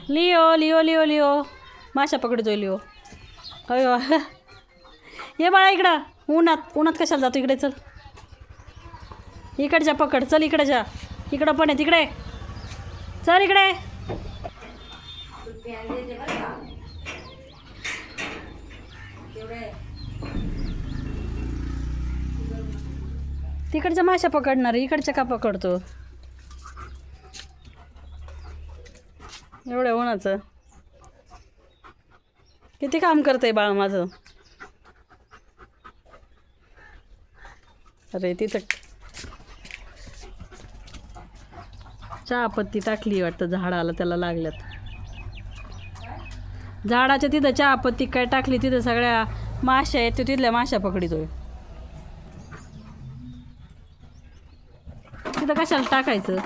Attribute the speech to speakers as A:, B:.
A: Leo Leo Leo Leo माशा पकडतोय Leo. अयो ये बाळा इकडं. उन्हात उन्हात कशाला जातो? इकडे चल. इकडच्या पकड. चल इकडच्या. इकडं पण आहे तिकडे. चल इकडे. तिकडच्या माशा पकडणार, इकडच्या का पकडतो? एवढ्या उन्हाचं किती काम करतंय बाळ माझं. अरे तिथं चहापत्ती टाकली वाटतं झाडाला, त्याला लागल्यात. झाडाच्या तिथं चहापत्ती काय टाकली, तिथं सगळ्या माश्या आहेत, तो तिथल्या माश्या पकडितोय. तिथं कशाला टाकायचं?